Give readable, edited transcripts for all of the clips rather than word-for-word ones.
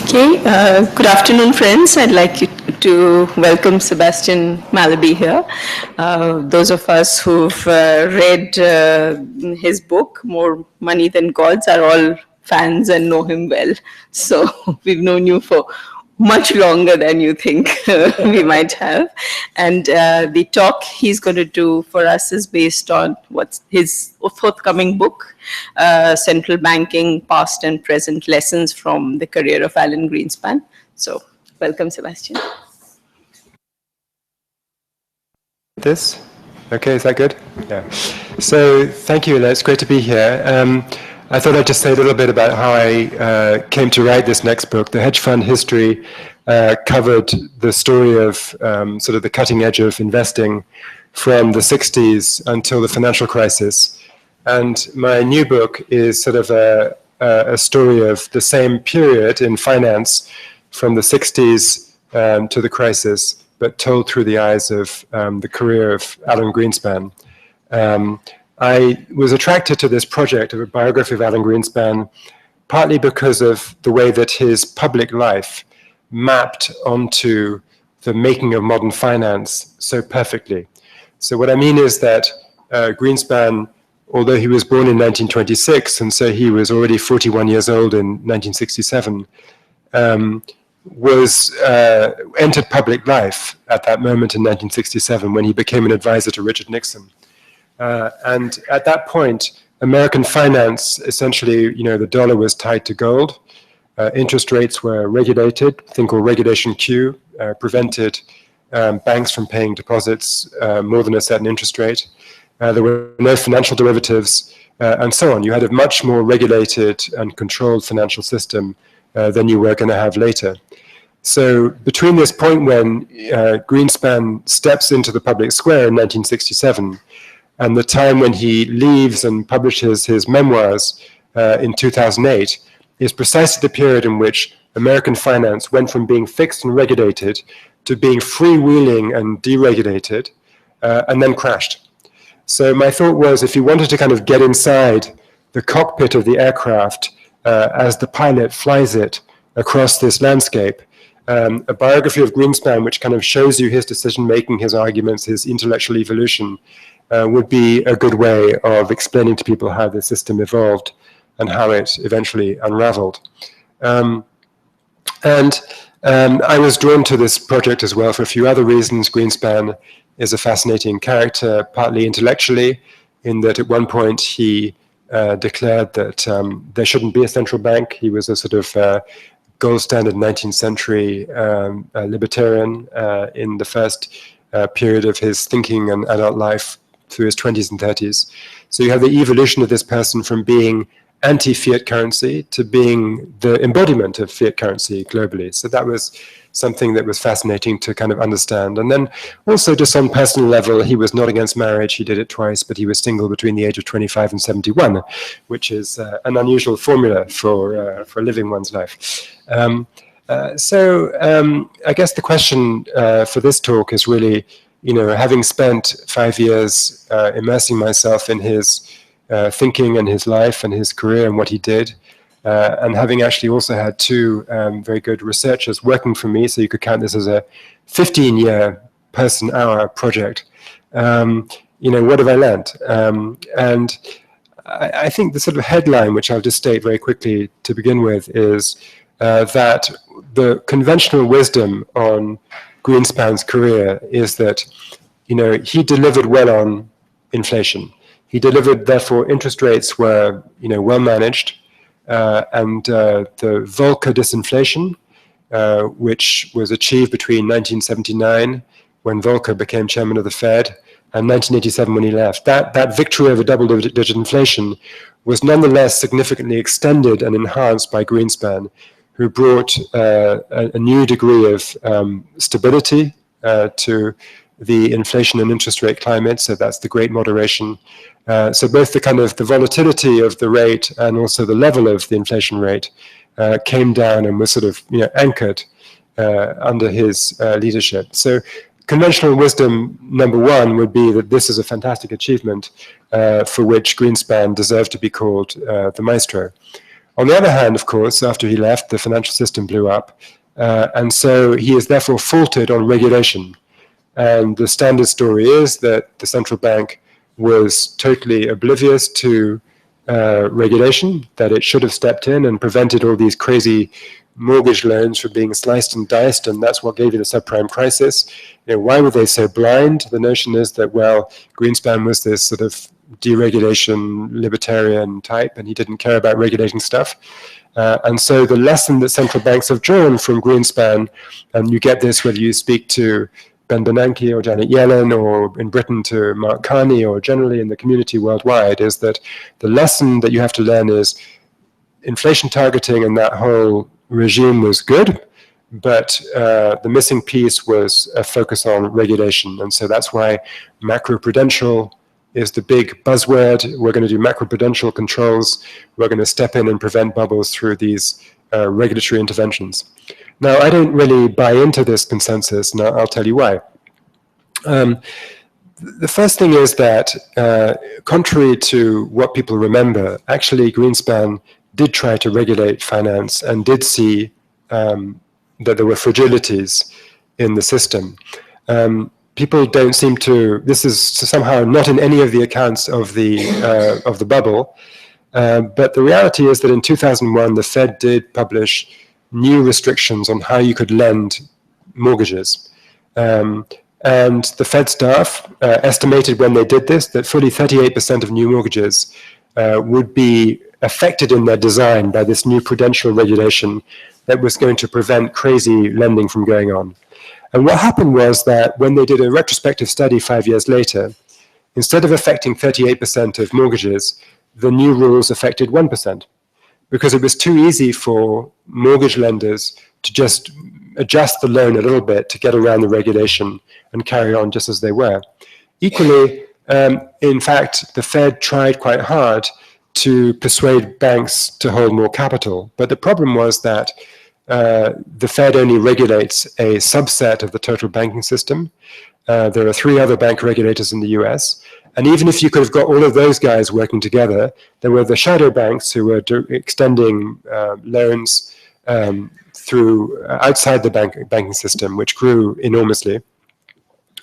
Okay, good afternoon, friends. I'd like you to welcome Sebastian Mallaby here. Those of us who've read his book, More Money Than Gods, are all fans and know him well. So we've known you for much longer than you think we might have. And the talk he's going to do for us is based on what's his forthcoming book, Central Banking, Past and Present Lessons from the Career of Alan Greenspan. So welcome, Sebastian. This? Okay, is that good? Yeah. So thank you, Ella. It's great to be here. I thought I'd just say a little bit about how I came to write this next book. The hedge fund history covered the story of sort of the cutting edge of investing from the 60s until the financial crisis. And my new book is sort of a story of the same period in finance from the 60s to the crisis, but told through the eyes of the career of Alan Greenspan. I was attracted to this project of a biography of Alan Greenspan partly because of the way that his public life mapped onto the making of modern finance so perfectly. So what I mean is that Greenspan, although he was born in 1926, and so he was already 41 years old in 1967, entered public life at that moment in 1967 when he became an advisor to Richard Nixon. And at that point, American finance, essentially, the dollar was tied to gold. Interest rates were regulated, a thing called Regulation Q, prevented banks from paying deposits more than a certain interest rate. There were no financial derivatives, and so on. You had a much more regulated and controlled financial system than you were going to have later. So between this point when Greenspan steps into the public square in 1967 and the time when he leaves and publishes his memoirs in 2008 is precisely the period in which American finance went from being fixed and regulated to being freewheeling and deregulated, and then crashed. So my thought was, if you wanted to kind of get inside the cockpit of the aircraft as the pilot flies it across this landscape, a biography of Greenspan which kind of shows you his decision-making, his arguments, his intellectual evolution, would be a good way of explaining to people how the system evolved and how it eventually unraveled. I was drawn to this project as well for a few other reasons. Greenspan is a fascinating character, partly intellectually, in that at one point he declared that there shouldn't be a central bank. He was a sort of gold standard 19th century libertarian in the first period of his thinking and adult life through his 20s and 30s. So you have the evolution of this person from being anti-fiat currency to being the embodiment of fiat currency globally. So that was something that was fascinating to kind of understand. And then also just on personal level, he was not against marriage. He did it twice, but he was single between the age of 25 and 71, which is an unusual formula for living one's life. I guess the question for this talk is really, having spent 5 years immersing myself in his thinking and his life and his career and what he did, and having actually also had two very good researchers working for me, so you could count this as a 15-year person-hour project. What have I learned? And I think the sort of headline, which I'll just state very quickly to begin with, is that the conventional wisdom on Greenspan's career is that, he delivered well on inflation. He delivered, therefore, interest rates were, well managed, and the Volcker disinflation, which was achieved between 1979, when Volcker became chairman of the Fed, and 1987 when he left. That victory over double-digit inflation was nonetheless significantly extended and enhanced by Greenspan, who brought a new degree of stability to the inflation and interest rate climate. So that's the great moderation. So both the kind of the volatility of the rate and also the level of the inflation rate came down and was sort of anchored under his leadership. So conventional wisdom number one would be that this is a fantastic achievement for which Greenspan deserved to be called the maestro. On the other hand, of course, after he left, the financial system blew up. And so he is therefore faulted on regulation. And the standard story is that the central bank was totally oblivious to regulation, that it should have stepped in and prevented all these crazy mortgage loans from being sliced and diced, and that's what gave you the subprime crisis. You know, why were they so blind? The notion is that, well, Greenspan was this sort of deregulation libertarian type, and he didn't care about regulating stuff. And so the lesson that central banks have drawn from Greenspan, and you get this whether you speak to Ben Bernanke or Janet Yellen, or in Britain to Mark Carney, or generally in the community worldwide, is that the lesson that you have to learn is inflation targeting and that whole regime was good, but the missing piece was a focus on regulation. And so that's why macroprudential is the big buzzword. We're going to do macroprudential controls. We're going to step in and prevent bubbles through these regulatory interventions. Now, I don't really buy into this consensus, and I'll tell you why. The first thing is that, contrary to what people remember, actually Greenspan did try to regulate finance and did see that there were fragilities in the system. People don't seem to, this is somehow not in any of the accounts of the bubble, but the reality is that in 2001, the Fed did publish new restrictions on how you could lend mortgages. And the Fed staff estimated when they did this that fully 38% of new mortgages would be affected in their design by this new prudential regulation that was going to prevent crazy lending from going on. And what happened was that when they did a retrospective study 5 years later, instead of affecting 38% of mortgages, the new rules affected 1%, because it was too easy for mortgage lenders to just adjust the loan a little bit to get around the regulation and carry on just as they were. Equally, in fact, the Fed tried quite hard to persuade banks to hold more capital. But the problem was that the Fed only regulates a subset of the total banking system. There are 3 other bank regulators in the US. And even if you could have got all of those guys working together, there were the shadow banks who were extending loans through outside the banking system, which grew enormously.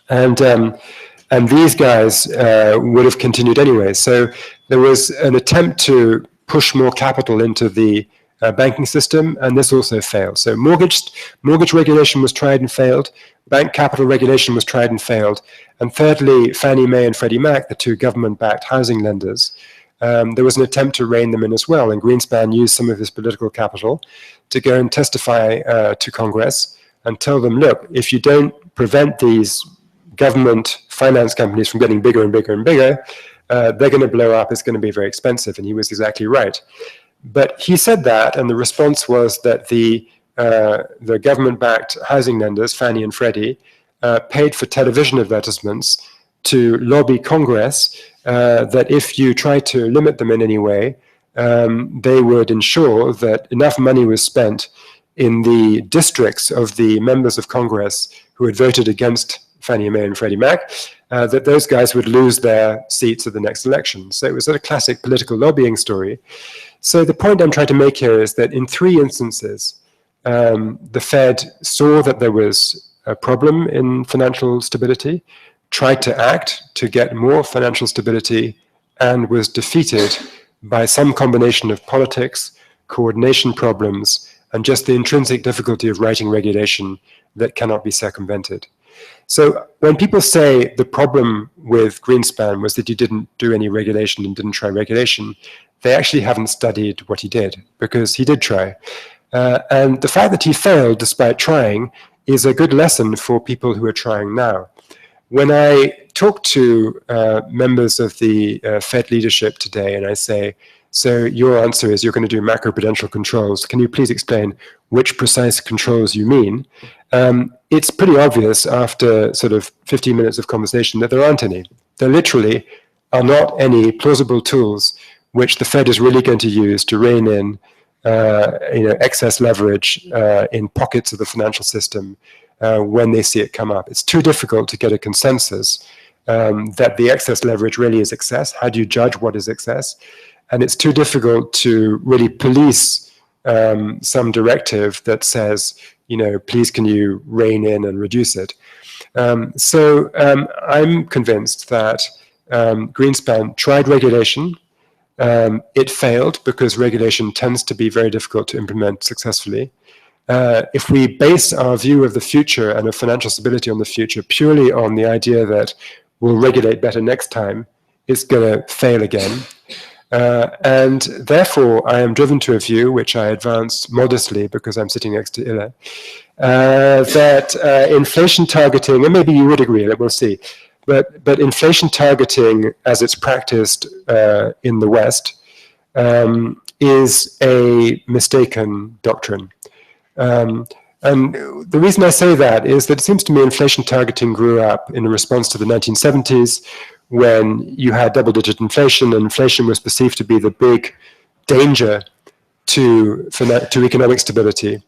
And these guys would have continued anyway. So there was an attempt to push more capital into the banking system, and this also failed. So mortgage regulation was tried and failed. Bank capital regulation was tried and failed. And thirdly, Fannie Mae and Freddie Mac, the 2 government-backed housing lenders, there was an attempt to rein them in as well. And Greenspan used some of his political capital to go and testify to Congress and tell them, look, if you don't prevent these government finance companies from getting bigger and bigger and bigger, they're going to blow up. It's going to be very expensive. And he was exactly right. But he said that, and the response was that the government-backed housing lenders, Fannie and Freddie, paid for television advertisements to lobby Congress that if you try to limit them in any way, they would ensure that enough money was spent in the districts of the members of Congress who had voted against Fannie Mae and Freddie Mac, that those guys would lose their seats at the next election. So it was a classic political lobbying story. So the point I'm trying to make here is that in 3 instances, the Fed saw that there was a problem in financial stability, tried to act to get more financial stability, and was defeated by some combination of politics, coordination problems, and just the intrinsic difficulty of writing regulation that cannot be circumvented. So when people say the problem with Greenspan was that he didn't do any regulation and didn't try regulation, they actually haven't studied what he did, because he did try. And the fact that he failed despite trying is a good lesson for people who are trying now. When I talk to members of the Fed leadership today and I say, so your answer is you're going to do macroprudential controls, can you please explain which precise controls you mean? It's pretty obvious after sort of 15 minutes of conversation that there aren't any. There literally are not any plausible tools which the Fed is really going to use to rein in excess leverage in pockets of the financial system when they see it come up. It's too difficult to get a consensus that the excess leverage really is excess. How do you judge what is excess? and it's too difficult to really police some directive that says, please can you rein in and reduce it. So I'm convinced that Greenspan tried regulation. It failed because regulation tends to be very difficult to implement successfully. If we base our view of the future and of financial stability on the future purely on the idea that we'll regulate better next time, it's going to fail again. And therefore, I am driven to a view, which I advance modestly because I'm sitting next to Ila, that inflation targeting, and maybe you would agree, that we'll see, but inflation targeting as it's practiced in the West is a mistaken doctrine. And the reason I say that is that it seems to me inflation targeting grew up in a response to the 1970s, when you had double-digit inflation, and inflation was perceived to be the big danger to economic stability.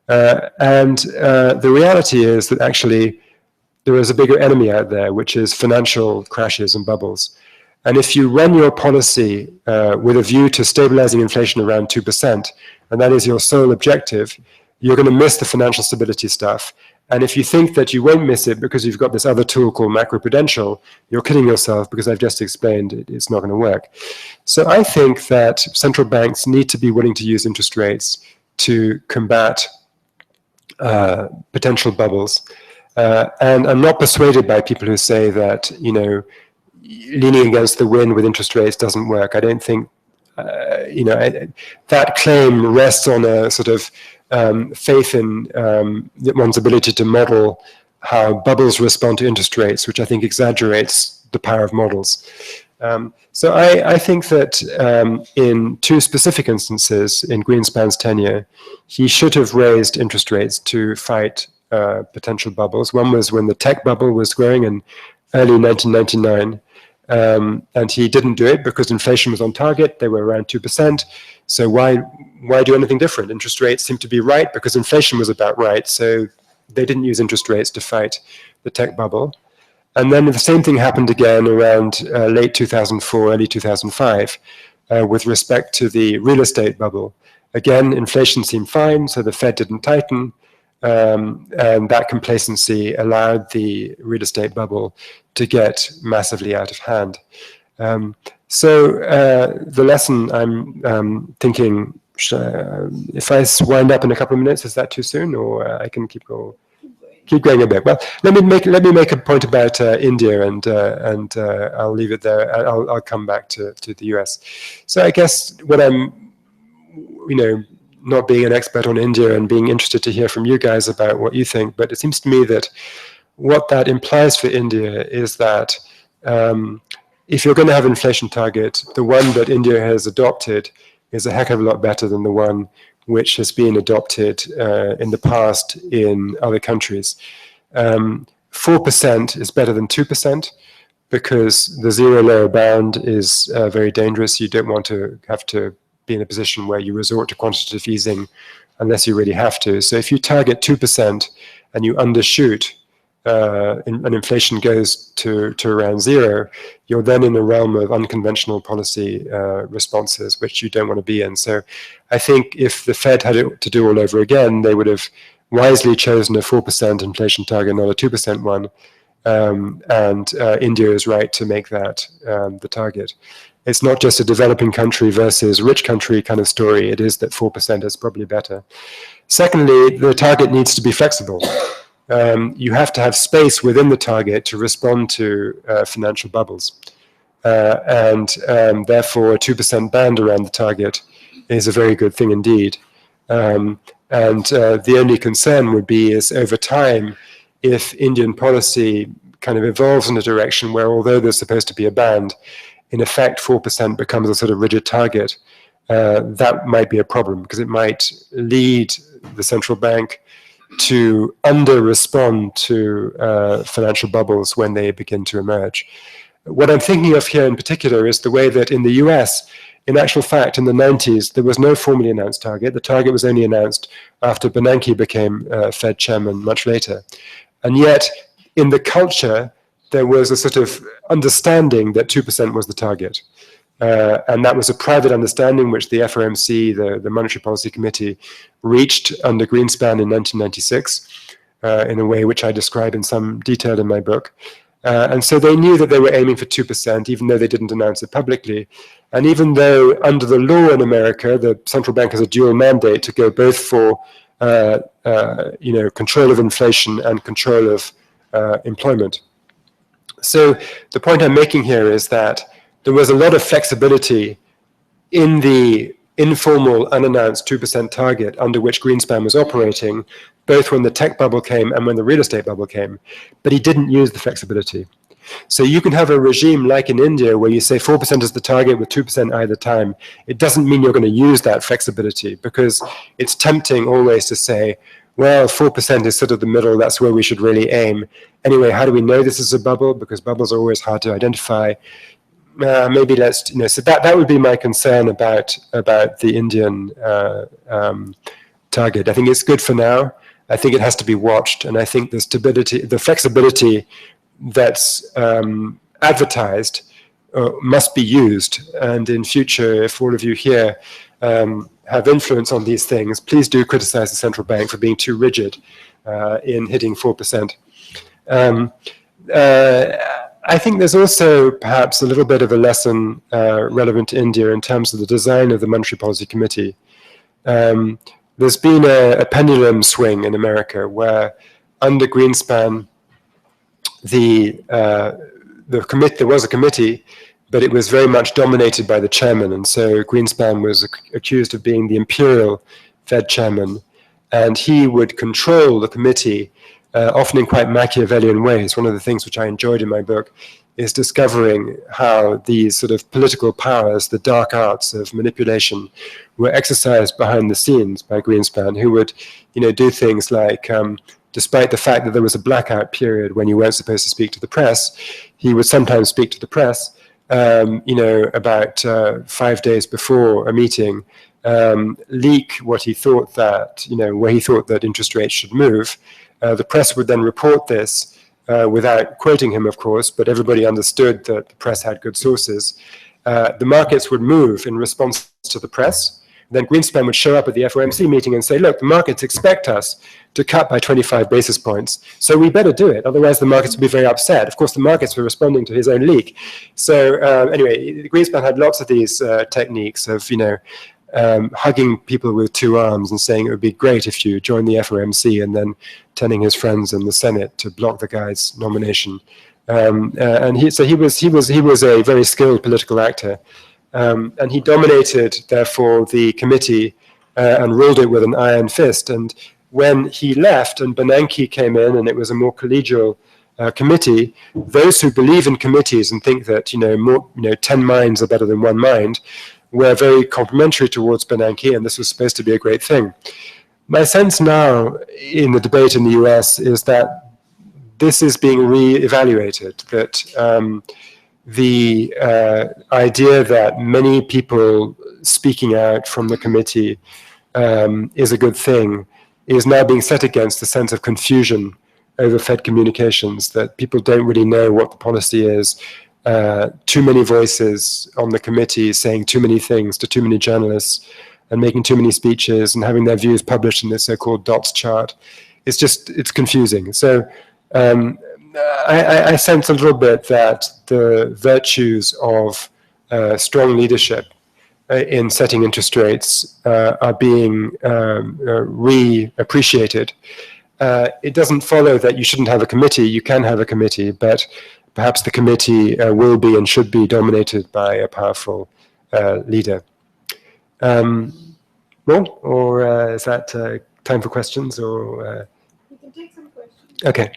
And the reality is that actually there is a bigger enemy out there, which is financial crashes and bubbles. And if you run your policy with a view to stabilizing inflation around 2%, and that is your sole objective, you're going to miss the financial stability stuff. And if you think that you won't miss it because you've got this other tool called Macroprudential, you're kidding yourself, because I've just explained it's not going to work. So I think that central banks need to be willing to use interest rates to combat potential bubbles. And I'm not persuaded by people who say that, leaning against the wind with interest rates doesn't work. I don't think, that claim rests on a sort of faith in one's ability to model how bubbles respond to interest rates, which I think exaggerates the power of models. So I think that in two specific instances in Greenspan's tenure, he should have raised interest rates to fight potential bubbles. One was when the tech bubble was growing in early 1999. And he didn't do it because inflation was on target. They were around 2%. So why do anything different? Interest rates seemed to be right because inflation was about right. So they didn't use interest rates to fight the tech bubble. And then the same thing happened again around late 2004, early 2005, with respect to the real estate bubble. Again, inflation seemed fine, so the Fed didn't tighten. And that complacency allowed the real estate bubble to get massively out of hand. So the lesson I'm thinking, if I wind up in a couple of minutes, is that too soon, or I can keep going a bit? Well, let me make a point about India, and I'll leave it there. I'll come back to the US. So I guess what I'm, not being an expert on India and being interested to hear from you guys about what you think, but it seems to me that what that implies for India is that if you're going to have an inflation target, the one that India has adopted is a heck of a lot better than the one which has been adopted in the past in other countries. 4% is better than 2% because the zero lower bound is very dangerous. You don't want to have to be in a position where you resort to quantitative easing unless you really have to. So if you target 2% and you undershoot, and inflation goes to around zero, you're then in a realm of unconventional policy responses, which you don't want to be in. So I think if the Fed had it to do all over again, they would have wisely chosen a 4% inflation target, not a 2% one. And India is right to make that the target. It's not just a developing country versus rich country kind of story. It is that 4% is probably better. Secondly, the target needs to be flexible. You have to have space within the target to respond to financial bubbles. And therefore, a 2% band around the target is a very good thing indeed. And the only concern would be is over time, if Indian policy kind of evolves in a direction where, although there's supposed to be a band, in effect 4% becomes a sort of rigid target, that might be a problem because it might lead the central bank to under-respond to financial bubbles when they begin to emerge. What I'm thinking of here in particular is the way that in the US, in actual fact, in the 90s, there was no formally announced target. The target was only announced after Bernanke became Fed chairman much later. And yet, in the culture, there was a sort of understanding that 2% was the target. And that was a private understanding which the FOMC, the Monetary Policy Committee, reached under Greenspan in 1996 in a way which I describe in some detail in my book. And so they knew that they were aiming for 2%, even though they didn't announce it publicly. And even though under the law in America, the central bank has a dual mandate to go both for control of inflation and control of employment. So the point I'm making here is that there was a lot of flexibility in the informal, unannounced 2% target under which Greenspan was operating, both when the tech bubble came and when the real estate bubble came, but he didn't use the flexibility. So you can have a regime like in India where you say 4% is the target with 2% either time. It doesn't mean you're going to use that flexibility, because it's tempting always to say, well, 4% is sort of the middle, that's where we should really aim. Anyway, how do we know this is a bubble? Because bubbles are always hard to identify. Maybe let's, so that would be my concern about the Indian target. I think it's good for now. I think it has to be watched, and I think the stability, the flexibility that's advertised must be used. And in future, if all of you here have influence on these things, please do criticize the central bank for being too rigid in hitting 4%. I think there's also perhaps a little bit of a lesson relevant to India in terms of the design of the Monetary Policy Committee. There's been a pendulum swing in America where under Greenspan, there was a committee, but it was very much dominated by the chairman. And so Greenspan was accused of being the imperial Fed chairman, and he would control the committee often in quite Machiavellian ways. One of the things which I enjoyed in my book is discovering how these sort of political powers, the dark arts of manipulation, were exercised behind the scenes by Greenspan, who would, do things like, despite the fact that there was a blackout period when you weren't supposed to speak to the press, he would sometimes speak to the press, about 5 days before a meeting, leak what he thought that, where he thought that interest rates should move. The press would then report this without quoting him, of course, but everybody understood that the press had good sources. The markets would move in response to the press. Then Greenspan would show up at the FOMC meeting and say, look, the markets expect us to cut by 25 basis points, so we better do it, otherwise the markets would be very upset. Of course, the markets were responding to his own leak. So anyway, Greenspan had lots of these techniques of, hugging people with two arms and saying it would be great if you joined the FOMC, and then telling his friends in the Senate to block the guy's nomination. And he was a very skilled political actor. And he dominated, therefore, the committee and ruled it with an iron fist. And when he left and Bernanke came in and it was a more collegial committee, those who believe in committees and think that 10 minds are better than one mind were very complimentary towards Bernanke, and this was supposed to be a great thing. My sense now in the debate in the US is that this is being re-evaluated, that the idea that many people speaking out from the committee is a good thing is now being set against the sense of confusion over Fed communications, that people don't really know what the policy is. Too many voices on the committee saying too many things to too many journalists and making too many speeches and having their views published in this so-called dots chart. It's confusing. So I sense a little bit that the virtues of strong leadership in setting interest rates are being re-appreciated. It doesn't follow that you shouldn't have a committee. You can have a committee, but perhaps the committee will be and should be dominated by a powerful leader. Or is that time for questions? Or we can take some questions. Okay.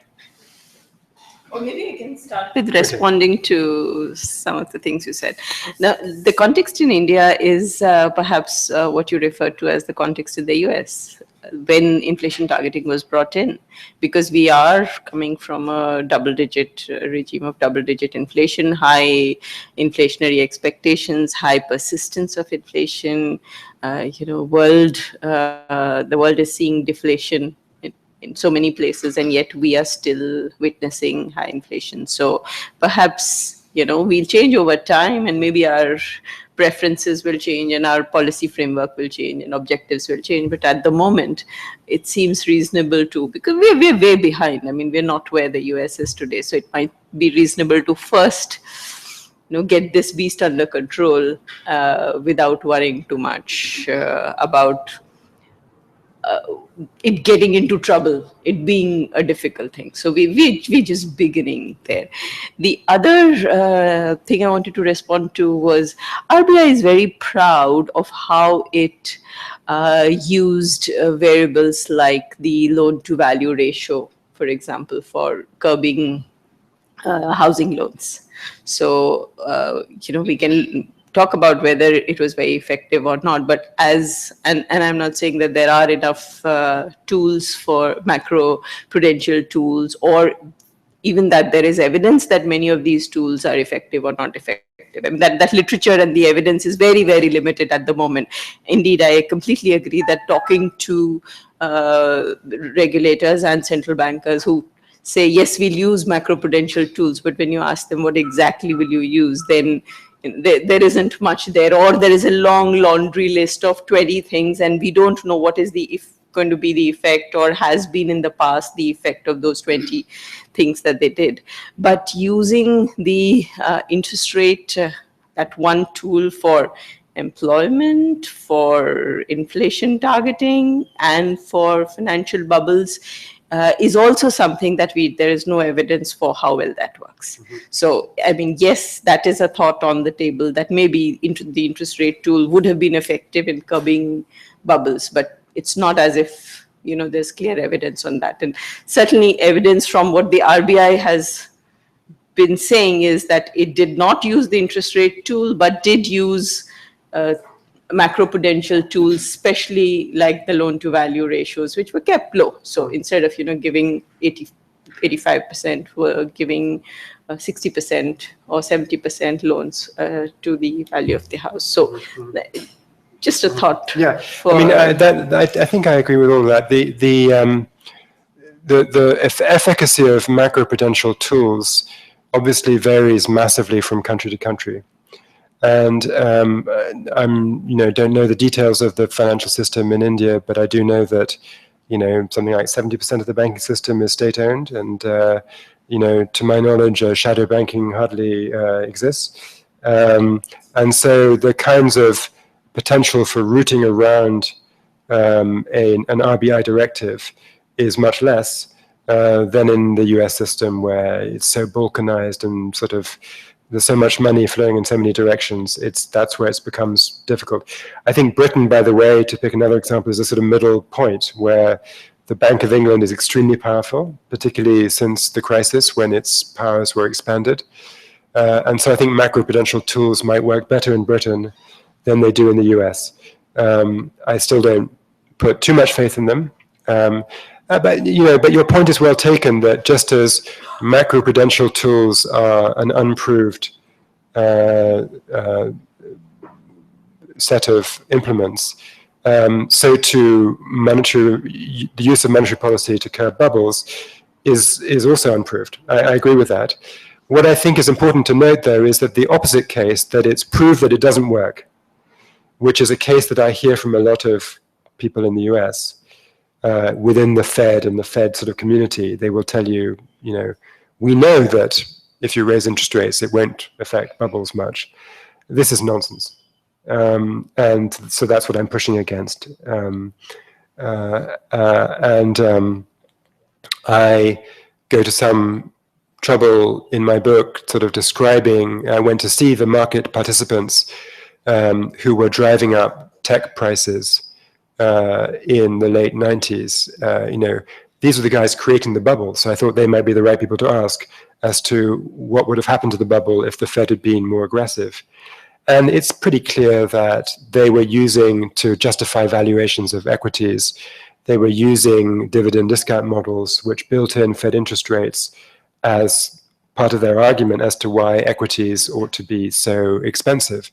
Or maybe I can start with responding to some of the things you said. Now, the context in India is perhaps what you referred to as the context in the US, when inflation targeting was brought in, because we are coming from a double-digit regime of double-digit inflation, high inflationary expectations, high persistence of inflation. The world is seeing deflation in so many places, and yet we are still witnessing high inflation. So perhaps we'll change over time, and maybe our preferences will change and our policy framework will change and objectives will change. But at the moment, it seems reasonable to, because we're way behind. I mean, we're not where the US is today. So it might be reasonable to first, get this beast under control without worrying too much about it getting into trouble, it being a difficult thing. So we just beginning there. The other thing I wanted to respond to was RBI is very proud of how it used variables like the loan to value ratio, for example, for curbing housing loans. So, we can talk about whether it was very effective or not, but and I'm not saying that there are enough tools for macro-prudential tools, or even that there is evidence that many of these tools are effective or not effective. I mean, that literature and the evidence is very, very limited at the moment. Indeed, I completely agree that talking to regulators and central bankers who say, yes, we'll use macroprudential tools, but when you ask them what exactly will you use, then there isn't much there, or there is a long laundry list of 20 things, and we don't know what is going to be the effect, or has been in the past the effect of those 20 things that they did. But using the interest rate, that one tool for employment, for inflation targeting, and for financial bubbles, is also something that there is no evidence for how well that works. So, I mean, yes, that is a thought on the table, that maybe the interest rate tool would have been effective in curbing bubbles, but it's not as if, there's clear evidence on that. And certainly evidence from what the RBI has been saying is that it did not use the interest rate tool, but did use macroprudential tools, especially like the loan to value ratios, which were kept low. So instead of, giving 85%, we're giving 60% or 70% loans to the value of the house. So just a thought. Yeah, I think I agree with all of that. The efficacy of macroprudential tools obviously varies massively from country to country. And don't know the details of the financial system in India, but I do know that, something like 70% of the banking system is state-owned, and to my knowledge, shadow banking hardly exists. And so the kinds of potential for rooting around an RBI directive is much less than in the US system, where it's so balkanized and sort of there's so much money flowing in so many directions. That's where it becomes difficult. I think Britain, by the way, to pick another example, is a sort of middle point where the Bank of England is extremely powerful, particularly since the crisis when its powers were expanded. And so I think macroprudential tools might work better in Britain than they do in the US. I still don't put too much faith in them. But your point is well taken, that just as macroprudential tools are an unproved set of implements, so too the use of monetary policy to curb bubbles is also unproved. I agree with that. What I think is important to note, though, is that the opposite case, that it's proved that it doesn't work, which is a case that I hear from a lot of people in the US. Within the Fed and the Fed sort of community, they will tell you, we know that if you raise interest rates, it won't affect bubbles much. This is nonsense. And so that's what I'm pushing against. I go to some trouble in my book sort of describing, I went to see the market participants who were driving up tech prices in the late 90s. These were the guys creating the bubble, so I thought they might be the right people to ask as to what would have happened to the bubble if the Fed had been more aggressive. And it's pretty clear that they were using, to justify valuations of equities, they were using dividend discount models which built in Fed interest rates as part of their argument as to why equities ought to be so expensive.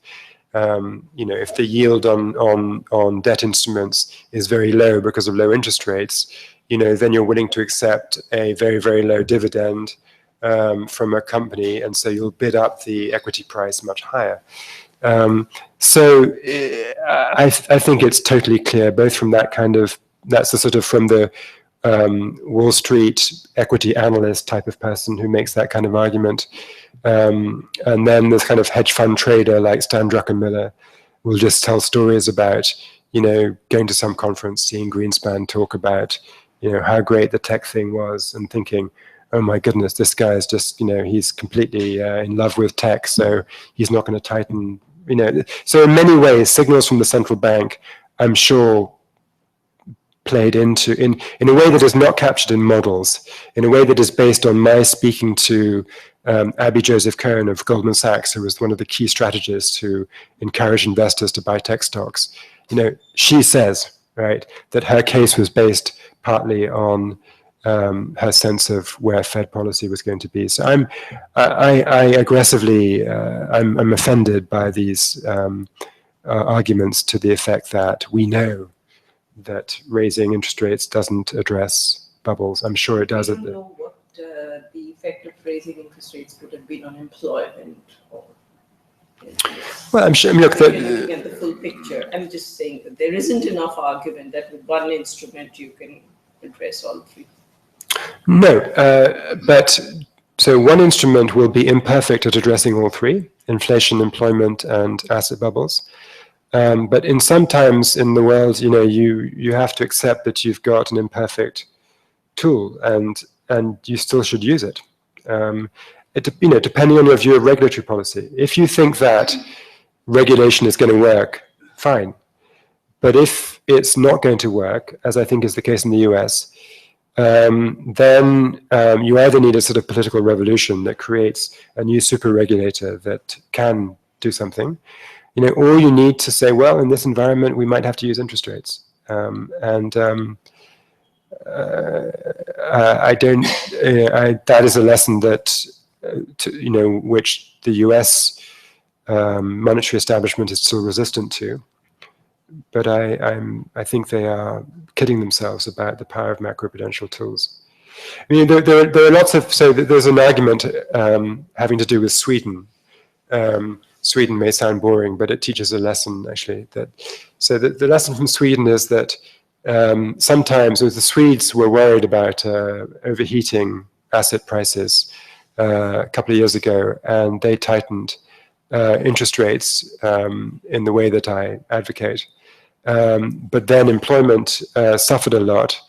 If the yield on debt instruments is very low because of low interest rates, then you're willing to accept a very, very low dividend from a company, and so you'll bid up the equity price much higher. I think it's totally clear, both from that kind of, that's the sort of from the Wall Street equity analyst type of person who makes that kind of argument. And then this kind of hedge fund trader like Stan Druckenmiller will just tell stories about, going to some conference, seeing Greenspan talk about, how great the tech thing was, and thinking, oh my goodness, this guy is just, he's completely in love with tech, so he's not going to tighten, So in many ways, signals from the central bank, I'm sure, played into, in a way that is not captured in models, in a way that is based on my speaking to Abby Joseph Cohen of Goldman Sachs, who was one of the key strategists who encouraged investors to buy tech stocks. She says, right, that her case was based partly on her sense of where Fed policy was going to be. So I aggressively, I'm offended by these arguments to the effect that we know that raising interest rates doesn't address bubbles. I'm sure it does. I don't know what the effect of raising interest rates would have been on employment. Well, I'm sure. Look, looking at the full picture. I'm just saying that there isn't enough argument that with one instrument you can address all three. No, but so one instrument will be imperfect at addressing all three: inflation, employment, and asset bubbles. But in sometimes in the world, you have to accept that you've got an imperfect tool, and you still should use it. Depending on your view of regulatory policy. If you think that regulation is going to work, fine. But if it's not going to work, as I think is the case in the US, then you either need a sort of political revolution that creates a new super regulator that can do something, or you need to say, well, in this environment, we might have to use interest rates. That is a lesson that, which the US monetary establishment is still resistant to. But I think they are kidding themselves about the power of macroprudential tools. I mean, there are lots of, so there's an argument having to do with Sweden. Sweden may sound boring, but it teaches a lesson, actually. So the lesson from Sweden is that sometimes the Swedes were worried about overheating asset prices a couple of years ago, and they tightened interest rates in the way that I advocate. But then employment suffered a lot,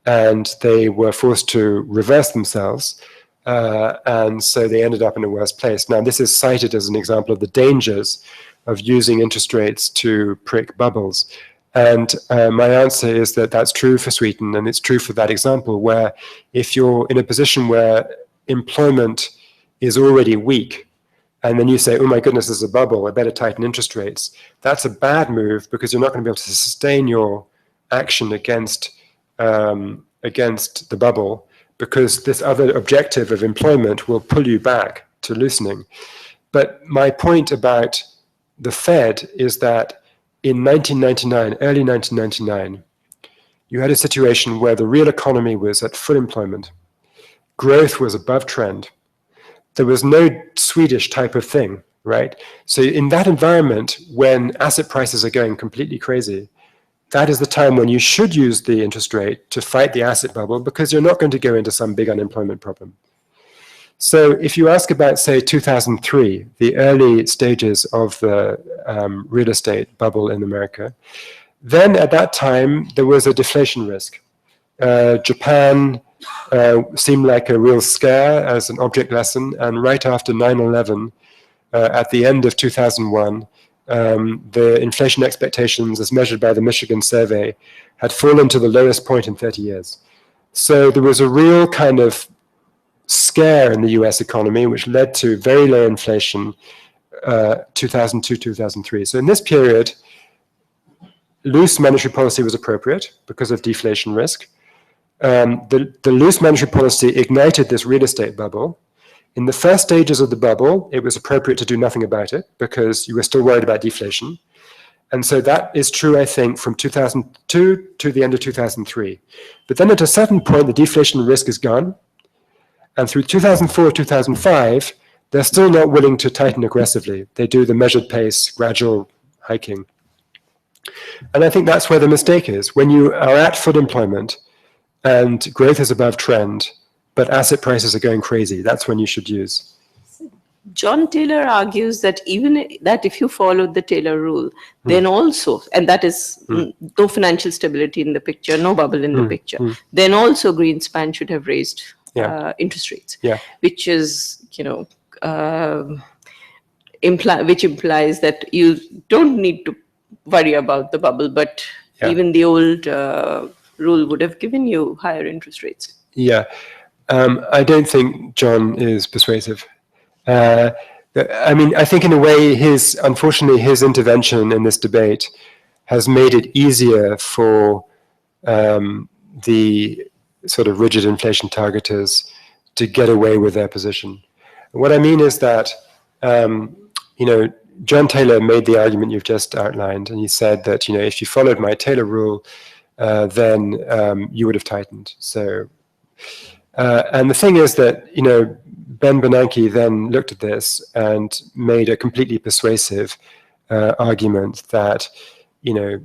and they were forced to reverse themselves. And so they ended up in a worse place. Now, this is cited as an example of the dangers of using interest rates to prick bubbles. And my answer is that that's true for Sweden, and it's true for that example, where if you're in a position where employment is already weak, and then you say, oh my goodness, there's a bubble, I better tighten interest rates, that's a bad move because you're not going to be able to sustain your action against the bubble, because this other objective of employment will pull you back to loosening. But my point about the Fed is that in 1999, early 1999, you had a situation where the real economy was at full employment. Growth was above trend. There was no Swedish type of thing, right? So in that environment, when asset prices are going completely crazy, that is the time when you should use the interest rate to fight the asset bubble, because you're not going to go into some big unemployment problem. So if you ask about, say, 2003, the early stages of the real estate bubble in America, then at that time, there was a deflation risk. Japan seemed like a real scare as an object lesson, and right after 9/11, at the end of 2001, the inflation expectations, as measured by the Michigan survey, had fallen to the lowest point in 30 years. So there was a real kind of scare in the US economy, which led to very low inflation, 2002, 2003. So in this period, loose monetary policy was appropriate because of deflation risk. The loose monetary policy ignited this real estate bubble. In the first stages of the bubble, it was appropriate to do nothing about it because you were still worried about deflation. And so that is true, I think, from 2002 to the end of 2003. But then at a certain point, the deflation risk is gone. And through 2004, 2005, they're still not willing to tighten aggressively. They do the measured pace, gradual hiking. And I think that's where the mistake is. When you are at full employment and growth is above trend, but asset prices are going crazy, that's when you should use. John Taylor argues that even that if you followed the Taylor rule, then also, and that is no financial stability in the picture, no bubble in the picture, then also Greenspan should have raised interest rates, which is, which implies that you don't need to worry about the bubble, but even the old rule would have given you higher interest rates. Yeah, I don't think John is persuasive. I mean, I think in a way, unfortunately, his intervention in this debate has made it easier for the sort of rigid inflation targeters to get away with their position. What I mean is that, John Taylor made the argument you've just outlined, and he said that, if you followed my Taylor rule, then you would have tightened. So, and the thing is that, Ben Bernanke then looked at this and made a completely persuasive argument that, there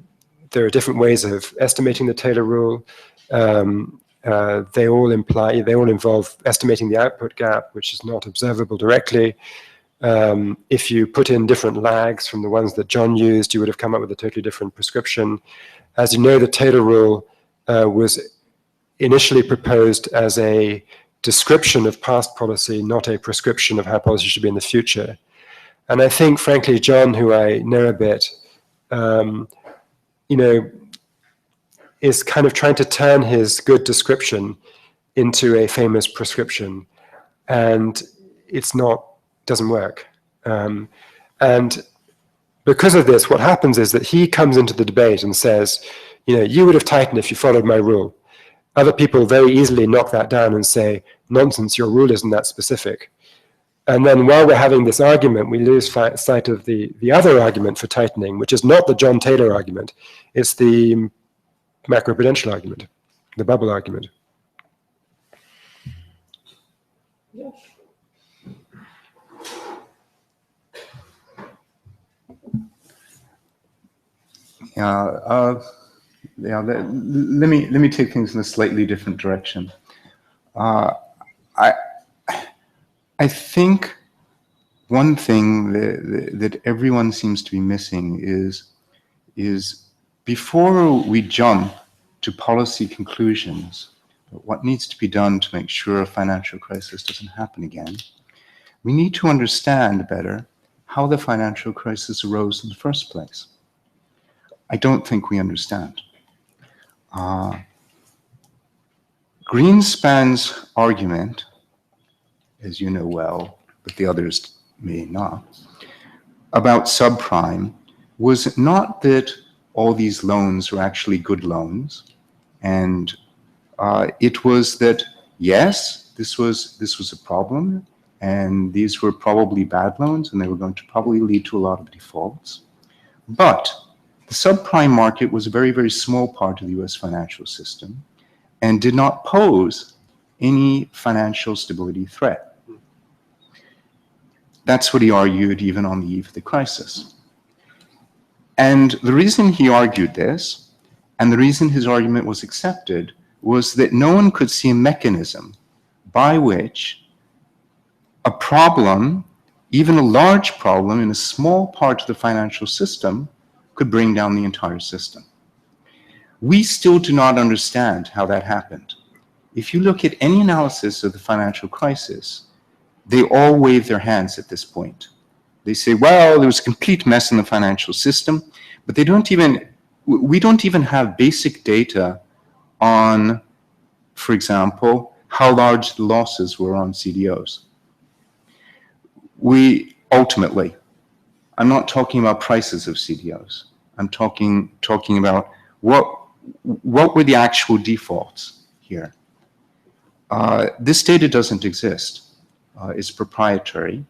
are different ways of estimating the Taylor rule. They all involve estimating the output gap, which is not observable directly. If you put in different lags from the ones that John used, you would have come up with a totally different prescription. As you know, the Taylor rule was initially proposed as a description of past policy, not a prescription of how policy should be in the future. And I think, frankly, John, who I know a bit, is kind of trying to turn his good description into a famous prescription, and doesn't work. And because of this, what happens is that he comes into the debate and says, you would have tightened if you followed my rule. Other people very easily knock that down and say, nonsense, your rule isn't that specific. And then while we're having this argument, we lose sight of the other argument for tightening, which is not the John Taylor argument. It's the Macroprudential argument, the bubble argument. Let me take things in a slightly different direction. I think one thing that everyone seems to be missing is before we jump to policy conclusions, what needs to be done to make sure a financial crisis doesn't happen again, we need to understand better how the financial crisis arose in the first place. I don't think we understand. Greenspan's argument, as you know well, but the others may not, about subprime was not that all these loans were actually good loans, and it was that, yes, this was a problem, and these were probably bad loans, and they were going to probably lead to a lot of defaults. But the subprime market was a very, very small part of the US financial system and did not pose any financial stability threat. That's what he argued even on the eve of the crisis. And the reason he argued this, and the reason his argument was accepted, was that no one could see a mechanism by which a problem, even a large problem in a small part of the financial system, could bring down the entire system. We still do not understand how that happened. If you look at any analysis of the financial crisis, they all wave their hands at this point. They say, well, there was a complete mess in the financial system, but we don't even have basic data on, for example, how large the losses were on CDOs. We ultimately, I'm not talking about prices of CDOs. I'm talking about what were the actual defaults here. This data doesn't exist. It's proprietary,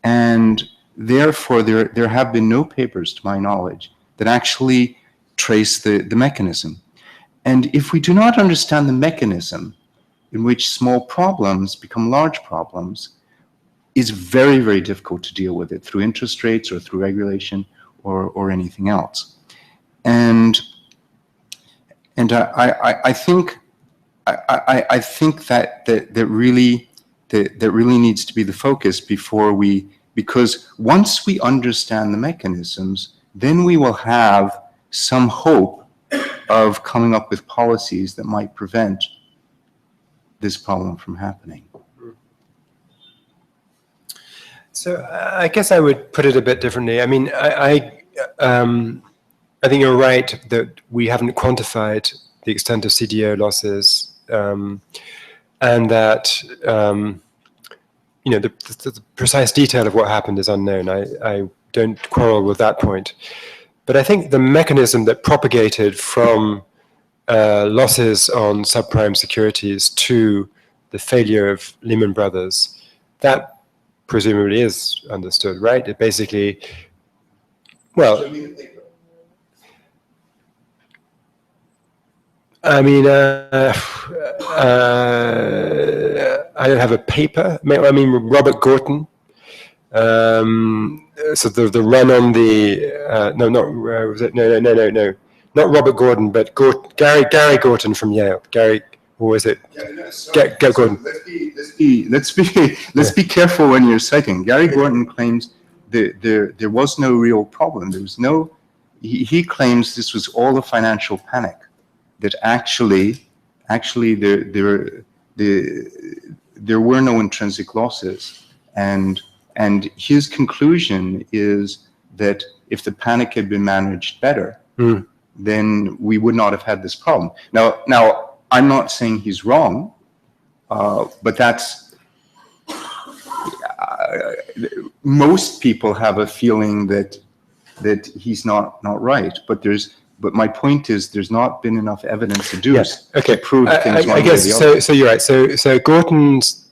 and therefore there have been no papers, to my knowledge, that actually trace the mechanism. And if we do not understand the mechanism, in which small problems become large problems is very, very difficult to deal with it through interest rates or through regulation or anything else. And I think that really needs to be the focus because once we understand the mechanisms, then we will have some hope of coming up with policies that might prevent this problem from happening. So I guess I would put it a bit differently. I mean, I think you're right that we haven't quantified the extent of CDO losses, and that the precise detail of what happened is unknown. I don't quarrel with that point, but I think the mechanism that propagated from losses on subprime securities to the failure of Lehman Brothers, that presumably is understood, right? It basically, well, I mean, I don't have a paper. I mean, Robert Gorton. So the run on the not Robert Gordon, but Gary Gorton from Yale. Gary, or was it? Gary Gordon. Let's be careful when you're citing. Gary Gorton claims there was no real problem. There was no. He claims this was all a financial panic. That actually there were no intrinsic losses, and his conclusion is that if the panic had been managed better, then we would not have had this problem. Now I'm not saying he's wrong, but that's most people have a feeling that he's not right, but my point is, there's not been enough evidence to prove things one way or the other. So you're right. So Gorton's,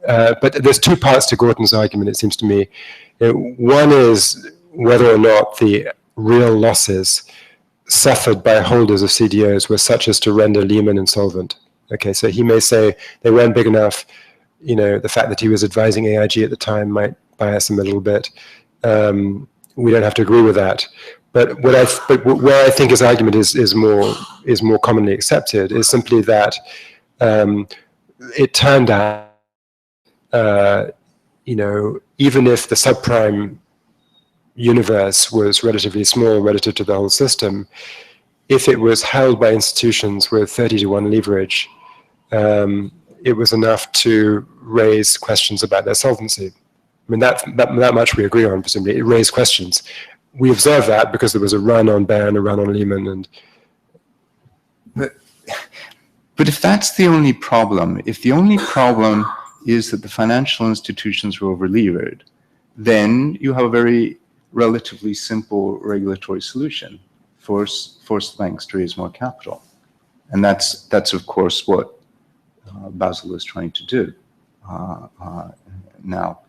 but there's two parts to Gorton's argument, it seems to me. One is whether or not the real losses suffered by holders of CDOs were such as to render Lehman insolvent. Okay, so he may say they weren't big enough. The fact that he was advising AIG at the time might bias him a little bit. We don't have to agree with that. But where I think his argument is more commonly accepted is simply that it turned out, even if the subprime universe was relatively small relative to the whole system, if it was held by institutions with 30-to-1 leverage, it was enough to raise questions about their solvency. I mean, that much we agree on, presumably. It raised questions. We observed that because there was a run on Bear and a run on Lehman. But if that's the only problem, if the only problem is that the financial institutions were over-levered, then you have a very relatively simple regulatory solution: force the banks to raise more capital, and that's of course what Basel is trying to do now.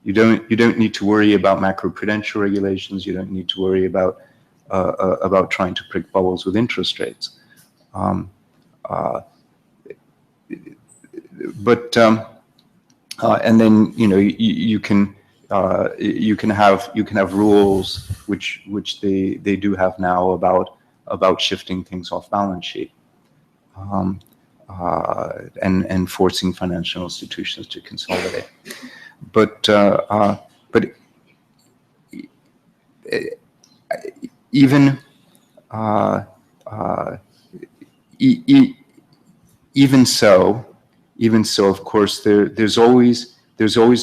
You don't need to worry about macroprudential regulations. You don't need to worry about trying to prick bubbles with interest rates. And then you can have rules which they do have now about shifting things off balance sheet and forcing financial institutions to consolidate. But even so, of course, there's always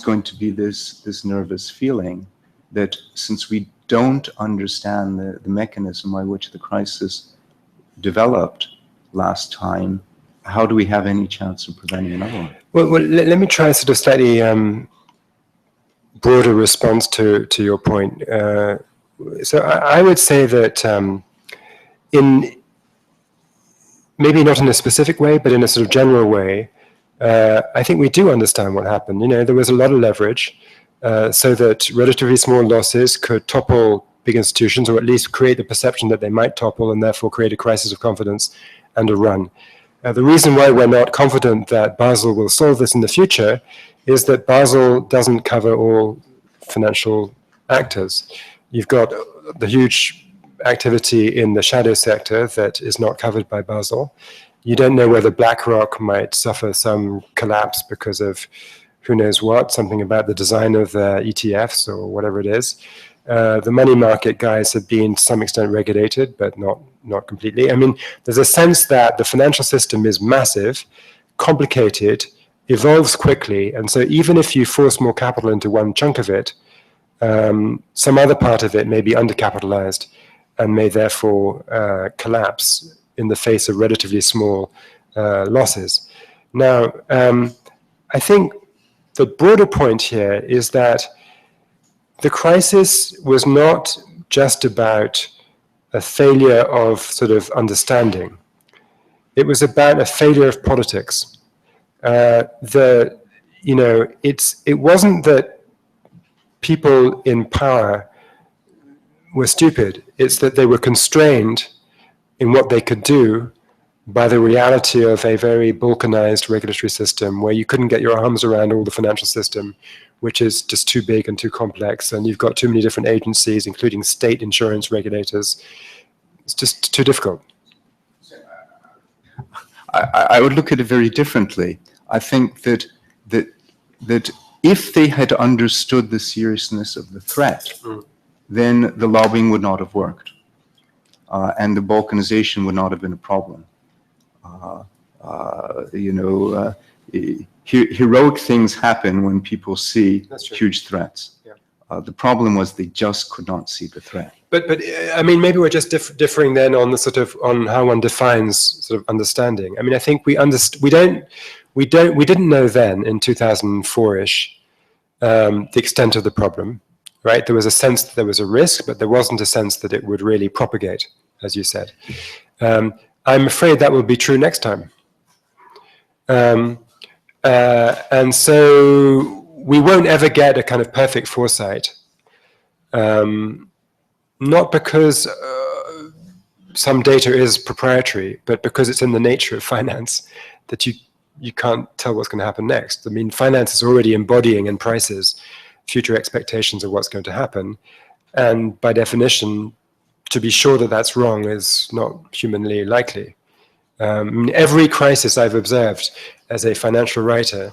going to be this nervous feeling that since we don't understand the mechanism by which the crisis developed last time, how do we have any chance of preventing another one? Well, let me try a sort of slightly broader response to your point. So I would say that in maybe not in a specific way, but in a sort of general way, I think we do understand what happened. There was a lot of leverage so that relatively small losses could topple big institutions, or at least create the perception that they might topple and therefore create a crisis of confidence and a run. The reason why we're not confident that Basel will solve this in the future is that Basel doesn't cover all financial actors. You've got the huge activity in the shadow sector that is not covered by Basel. You don't know whether BlackRock might suffer some collapse because of who knows what, something about the design of the ETFs or whatever it is. The money market guys have been to some extent regulated, but not completely. I mean, there's a sense that the financial system is massive, complicated, evolves quickly, and so even if you force more capital into one chunk of it, some other part of it may be undercapitalized and may therefore collapse in the face of relatively small losses. Now, I think the broader point here is that the crisis was not just about a failure of sort of understanding. It was about a failure of politics. It wasn't that people in power were stupid. It's that they were constrained in what they could do by the reality of a very balkanized regulatory system where you couldn't get your arms around all the financial system, which is just too big and too complex, and you've got too many different agencies, including state insurance regulators. It's just too difficult. I would look at it very differently. I think that if they had understood the seriousness of the threat, then the lobbying would not have worked, and the balkanization would not have been a problem. Heroic things happen when people see huge threats. Yeah. The problem was they just could not see the threat. But I mean, maybe we're just differing then on the sort of on how one defines sort of understanding. I mean, I think we didn't know then in 2004-ish the extent of the problem, right? There was a sense that there was a risk, but there wasn't a sense that it would really propagate, as you said. I'm afraid that will be true next time. And so we won't ever get a kind of perfect foresight, not because some data is proprietary, but because it's in the nature of finance that you can't tell what's going to happen next. I mean, finance is already embodying in prices future expectations of what's going to happen. And by definition, to be sure that that's wrong is not humanly likely. Every crisis I've observed as a financial writer,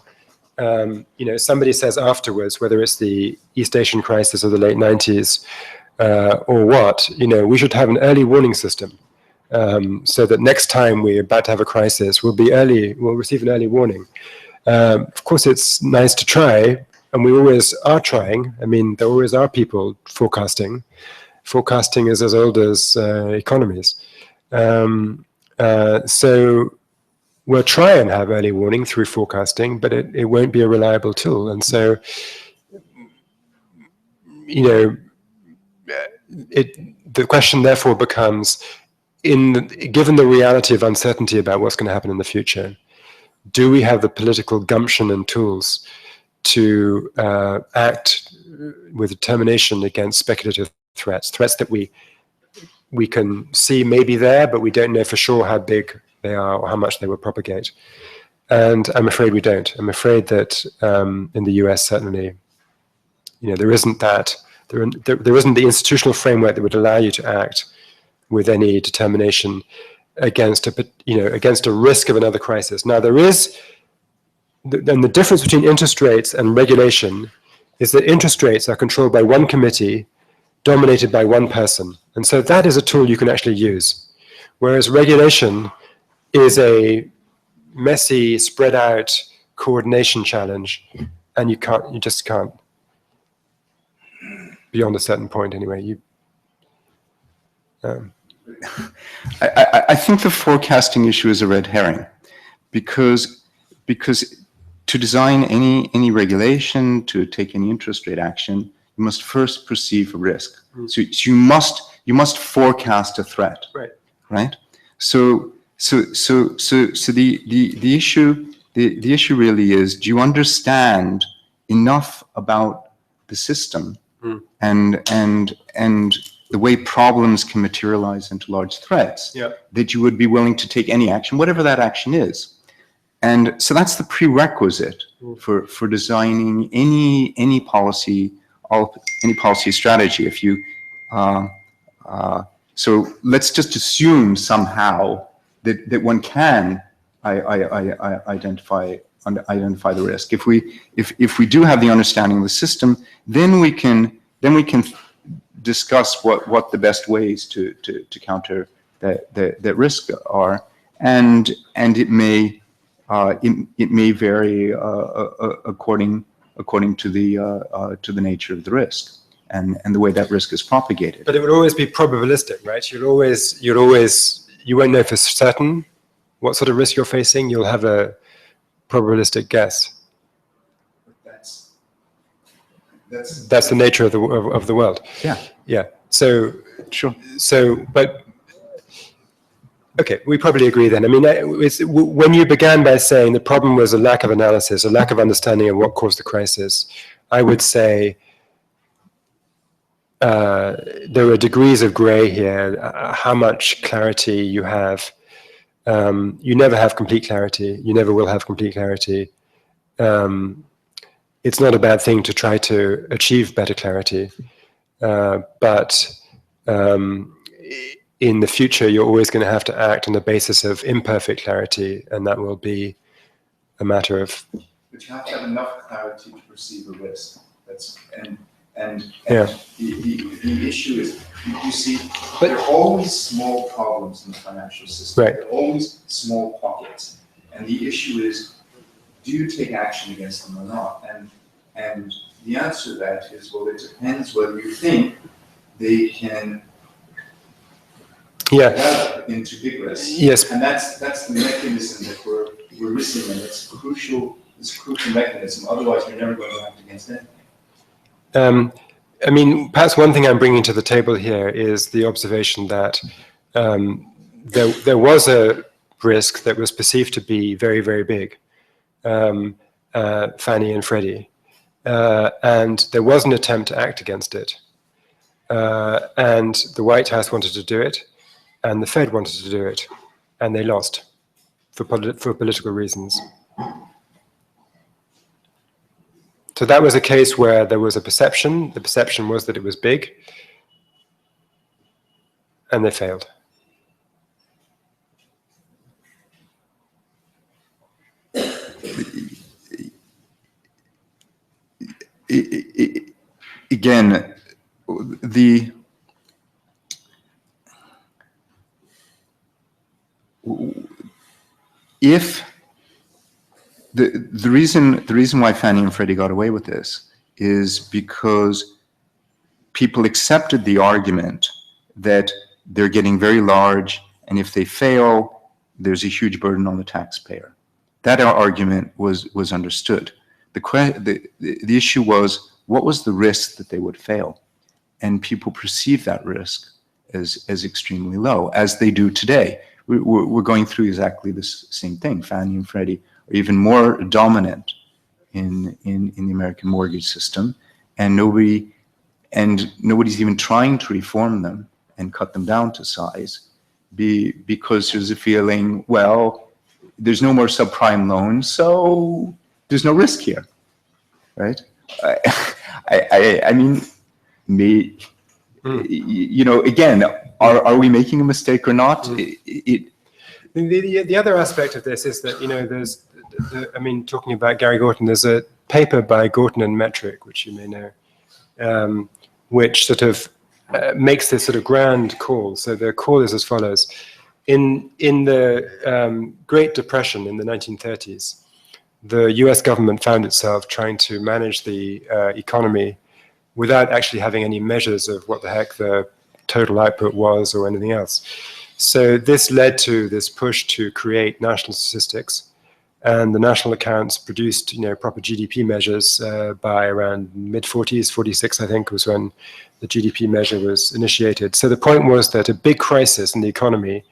somebody says afterwards, whether it's the East Asian crisis of the late 90s or what, we should have an early warning system so that next time we're about to have a crisis, we'll receive an early warning. Of course, it's nice to try, and we always are trying. I mean, there always are people forecasting. Forecasting is as old as economies. So we'll try and have early warning through forecasting, but it won't be a reliable tool. And so, the question therefore becomes, given the reality of uncertainty about what's going to happen in the future, do we have the political gumption and tools to act with determination against speculative threats that we can see maybe there, but we don't know for sure how big they are or how much they will propagate. And I'm afraid we don't. I'm afraid that in the US, certainly, there isn't that. There isn't the institutional framework that would allow you to act with any determination against a risk of another crisis. Now, there is, and the difference between interest rates and regulation is that interest rates are controlled by one committee dominated by one person. And so that is a tool you can actually use. Whereas regulation is a messy, spread out coordination challenge, and you just can't, beyond a certain point anyway. I think the forecasting issue is a red herring, because to design any regulation, to take any interest rate action, you must first perceive a risk. So you must forecast a threat. Right. So the issue really is: do you understand enough about the system and the way problems can materialize into large threats, that you would be willing to take any action, whatever that action is. And so that's the prerequisite for designing any policy strategy. If you so let's just assume somehow that one can identify the risk. If we do have the understanding of the system, then we can discuss what the best ways to counter that risk are, and it may vary according to the nature of the risk and the way that risk is propagated. But it would always be probabilistic, right? You won't know for certain what sort of risk you're facing. You'll have a probabilistic guess. That's the nature of the world. Yeah. So sure. But okay, we probably agree then. I mean, when you began by saying the problem was a lack of analysis, a lack of understanding of what caused the crisis, I would say there are degrees of gray here. How much clarity you have. You never have complete clarity. You never will have complete clarity. It's not a bad thing to try to achieve better clarity, but in the future, you're always going to have to act on the basis of imperfect clarity, and that will be a matter of. But you have to have enough clarity to perceive a risk. And yeah. The issue is, you see, there are always small problems in the financial system. Right. There are always small pockets, and the issue is, do you take action against them or not? And the answer to that is, well, it depends whether you think they can develop into big risks. Yes. And that's the mechanism that we're missing, and it's crucial. It's a crucial mechanism. Otherwise, you're never going to act against anything. I mean, perhaps one thing I'm bringing to the table here is the observation that there was a risk that was perceived to be very, very big, Fannie and Freddie, and there was an attempt to act against it, and the White House wanted to do it, and the Fed wanted to do it, and they lost for political reasons. So that was a case where there was a perception. The perception was that it was big, and they failed. Again, the reason why Fannie and Freddie got away with this is because people accepted the argument that they're getting very large, and if they fail, there's a huge burden on the taxpayer. That argument was understood. The issue was, what was the risk that they would fail? And people perceive that risk as extremely low, as they do today. We're going through exactly this same thing. Fannie and Freddie are even more dominant in the American mortgage system, and nobody's even trying to reform them and cut them down to size, because there's a feeling, well, there's no more subprime loans, so there's no risk here, right? I mean, you know, again, are we making a mistake or not? The other aspect of this is that, you know, there's, I mean, talking about Gary Gorton, there's a paper by Gorton and Metric, which you may know, which sort of makes this sort of grand call. So the call is as follows. In the Great Depression in the 1930s, the US government found itself trying to manage the economy without actually having any measures of what the heck the total output was or anything else. So this led to this push to create national statistics, and the national accounts produced, you know, proper GDP measures by around mid-40s, 46 I think was when the GDP measure was initiated. So the point was that a big crisis in the economy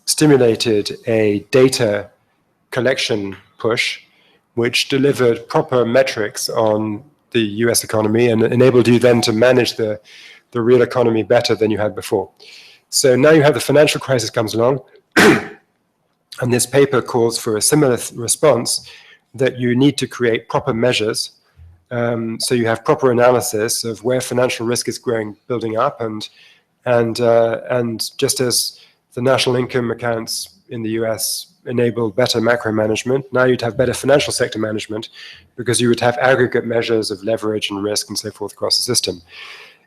stimulated a data collection push, which delivered proper metrics on the US economy and enabled you then to manage the real economy better than you had before. So now you have the financial crisis comes along, and this paper calls for a similar response, that you need to create proper measures. So you have proper analysis of where financial risk is building up, and just as the national income accounts in the US enable better macro management, now you'd have better financial sector management, because you would have aggregate measures of leverage and risk and so forth across the system.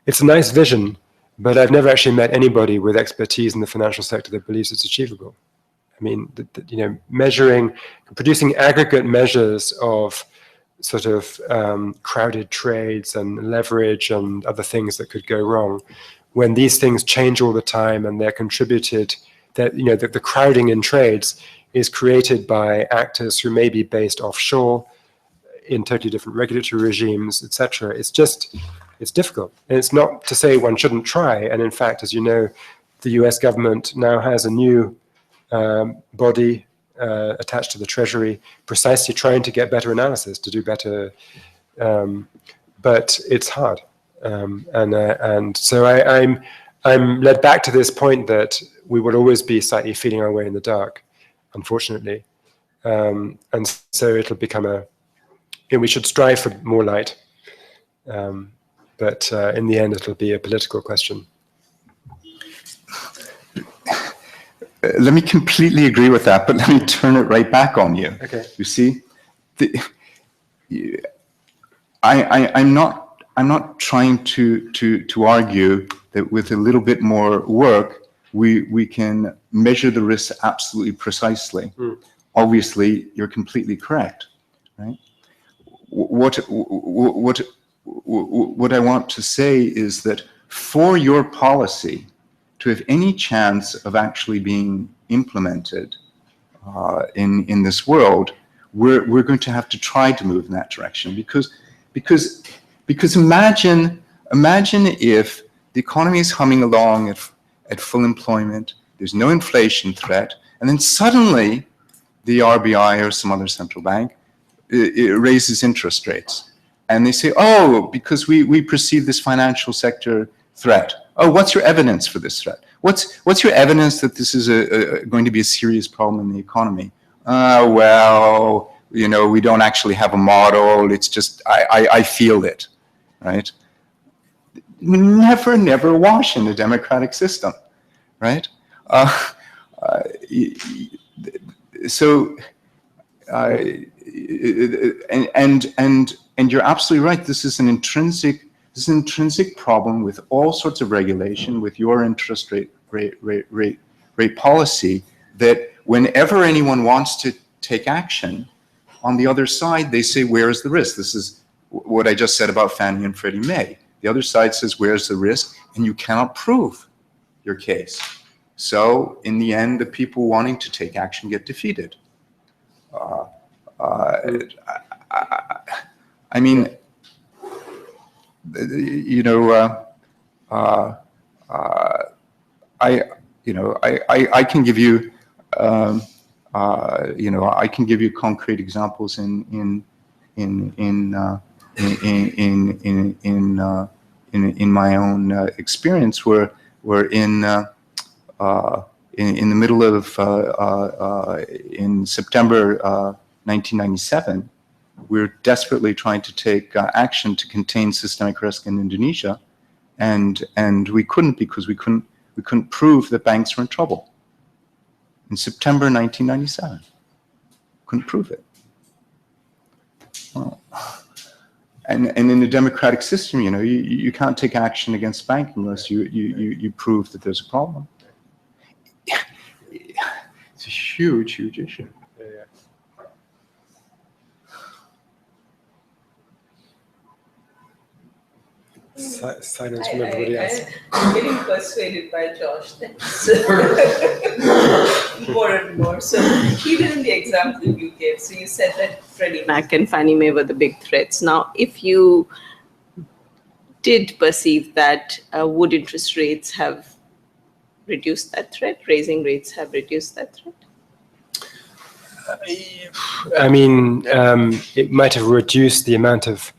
It's a nice vision, but I've never actually met anybody with expertise in the financial sector that believes it's achievable. I mean, producing aggregate measures of sort of crowded trades and leverage and other things that could go wrong, when these things change all the time and they're contributed, that the crowding in trades is created by actors who may be based offshore in totally different regulatory regimes, etc. It's difficult. And it's not to say one shouldn't try. And in fact, as you know, the US government now has a new body attached to the Treasury, precisely trying to get better analysis, to do better, but it's hard. And so I'm led back to this point that we will always be slightly feeling our way in the dark, unfortunately. And so it'll become we should strive for more light. But in the end, it'll be a political question. Let me completely agree with that, but let me turn it right back on you. Okay. You see, I'm not trying to argue that with a little bit more work we can measure the risks absolutely precisely. Obviously, you're completely correct, right? What I want to say is that for your policy to have any chance of actually being implemented in this world, we're going to have to try to move in that direction, because imagine if the economy is humming along at full employment, there's no inflation threat, and then suddenly the RBI or some other central bank it raises interest rates, and they say, oh, because we perceive this financial sector threat. Oh, what's your evidence for this threat? What's your evidence that this is going to be a serious problem in the economy? Well, we don't actually have a model. It's just I feel it, right? Never wash in a democratic system, right? And you're absolutely right. This is an intrinsic problem with all sorts of regulation, with your interest rate policy, that whenever anyone wants to take action, on the other side, they say, where is the risk? This is what I just said about Fannie and Freddie Mae. The other side says, where's the risk? And you cannot prove your case. So in the end, the people wanting to take action get defeated. I mean, I can give you, I can give you concrete examples in my own experience, where in the middle of in September 1997, we're desperately trying to take action to contain systemic risk in Indonesia, and we couldn't, because we couldn't prove that banks were in trouble. In September 1997, couldn't prove it. Well, and in a democratic system, you can't take action against a bank unless you prove that there's a problem. It's a huge issue. Silence from everybody else. I'm getting persuaded by Josh. More and more. So even in the example you gave, so you said that Freddie Mac and Fannie Mae were the big threats. Now, if you did perceive that, would interest rates have reduced that threat? Raising rates have reduced that threat? I mean, it might have reduced the amount of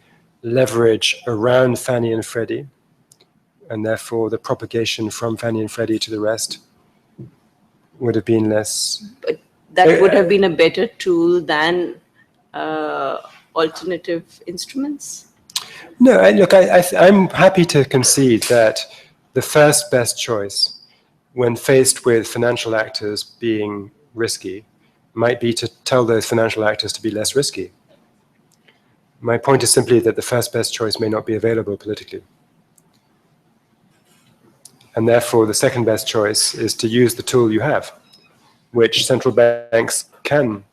leverage around Fannie and Freddie, and therefore the propagation from Fannie and Freddie to the rest would have been less. But that would have been a better tool than alternative instruments? No, I'm happy to concede that the first best choice when faced with financial actors being risky might be to tell those financial actors to be less risky. My point is simply that the first best choice may not be available politically. And therefore, the second best choice is to use the tool you have, which central banks can,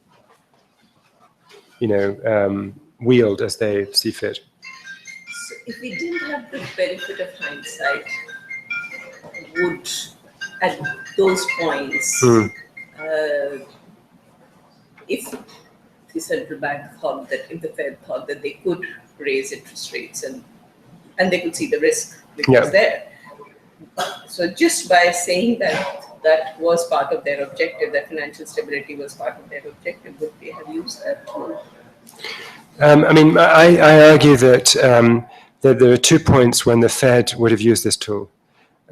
wield as they see fit. So if we didn't have the benefit of hindsight, would at those points, if the central bank thought that, if the Fed thought that they could raise interest rates and they could see the risk which was there. So just by saying that was part of their objective, that financial stability was part of their objective, would they have used that tool? I argue that there are 2 points when the Fed would have used this tool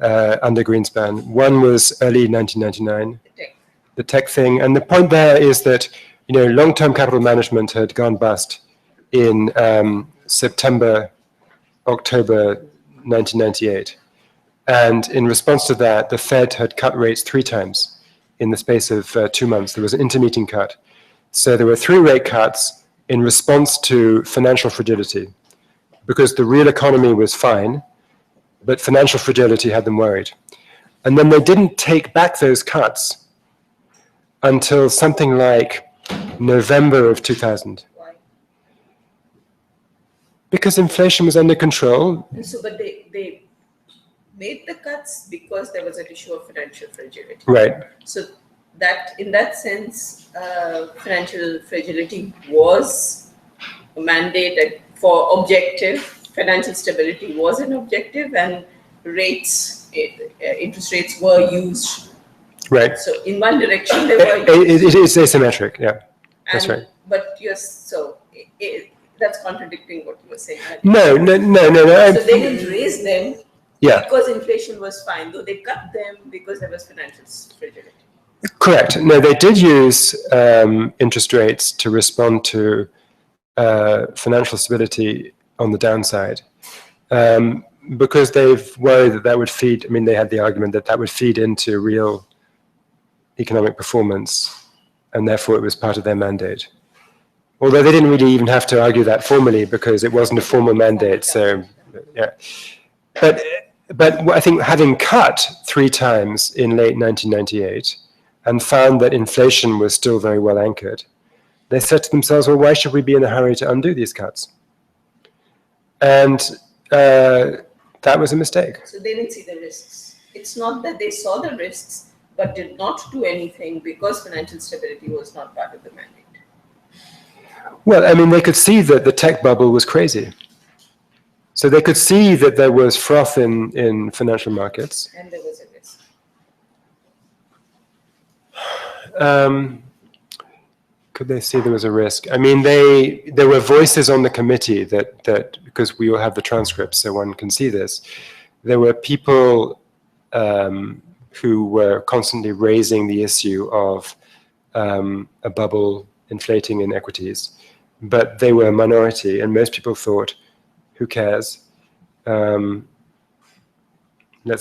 under Greenspan. One was early 1999, the tech thing, and the point there is that long-term capital management had gone bust in September, October 1998. And in response to that, the Fed had cut rates 3 times in the space of 2 months. There was an intermeeting cut. So there were 3 rate cuts in response to financial fragility, because the real economy was fine, but financial fragility had them worried. And then they didn't take back those cuts until something like November of 2000. Why? Because inflation was under control. And so, but they made the cuts because there was an issue of financial fragility. Right. So that, in that sense, financial fragility was a mandate for objective. Financial stability was an objective, and interest rates were used. Right. So in one direction they were used. It is asymmetric, yeah. That's right. But that's contradicting what you were saying. No. So they didn't raise them because inflation was fine, though they cut them because there was financial fragility. Correct. No, they did use interest rates to respond to financial stability on the downside, because they've worried that would feed, they had the argument that would feed into real economic performance, and therefore it was part of their mandate. Although they didn't really even have to argue that formally, because it wasn't a formal mandate, so yeah. But I think having cut 3 times in late 1998 and found that inflation was still very well anchored, they said to themselves, well, why should we be in a hurry to undo these cuts? And that was a mistake. So they didn't see the risks. It's not that they saw the risks, but did not do anything because financial stability was not part of the mandate. Well, they could see that the tech bubble was crazy. So they could see that there was froth in financial markets. And there was a risk. Could they see there was a risk? There were voices on the committee that because we all have the transcripts, so one can see this. There were people who were constantly raising the issue of a bubble inflating in equities, but they were a minority, and most people thought, who cares? Let's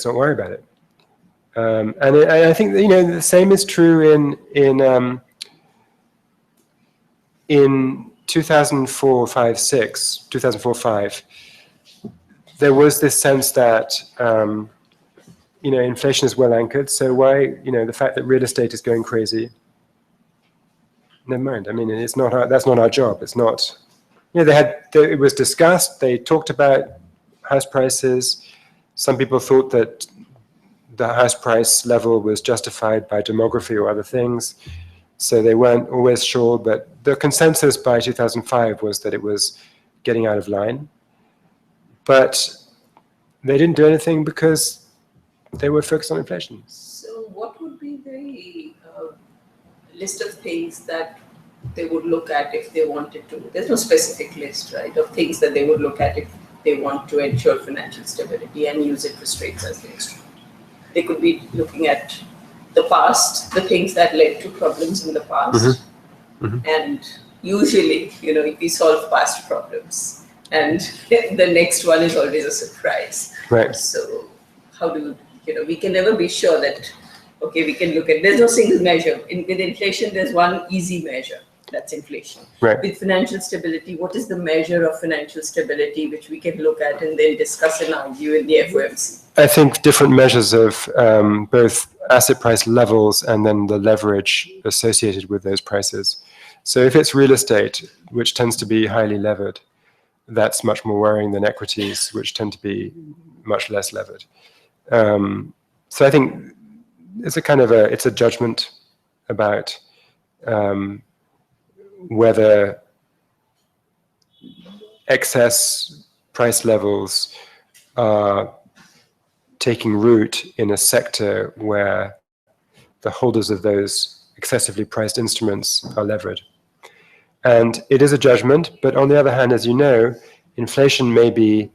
not worry about it. And I think the same is true in 2004-5. There was this sense that inflation is well anchored. So why the fact that real estate is going crazy? Never mind. It's not that's not our job. It's not. It was discussed. They talked about house prices. Some people thought that the house price level was justified by demography or other things. So they weren't always sure, but the consensus by 2005 was that it was getting out of line. But they didn't do anything because they were focused on inflation. So what would be the list of things that they would look at if they wanted to. There's no specific list, right, of things that they would look at if they want to ensure financial stability and use interest rates as the instrument. They could be looking at the past, the things that led to problems in the past. And usually, if we solve past problems, and the next one is always a surprise. Right. So how do we can never be sure that, okay, we can look at, there's no single measure. With inflation, there's one easy measure, that's inflation. Right. With financial stability, what is the measure of financial stability which we can look at and then discuss and argue in the FOMC? I think different measures of both asset price levels and then the leverage associated with those prices. So if it's real estate, which tends to be highly levered, that's much more worrying than equities, which tend to be much less levered. So I think it's it's a judgment about whether excess price levels are taking root in a sector where the holders of those excessively priced instruments are levered. And it is a judgment, but on the other hand, as you know, inflation may be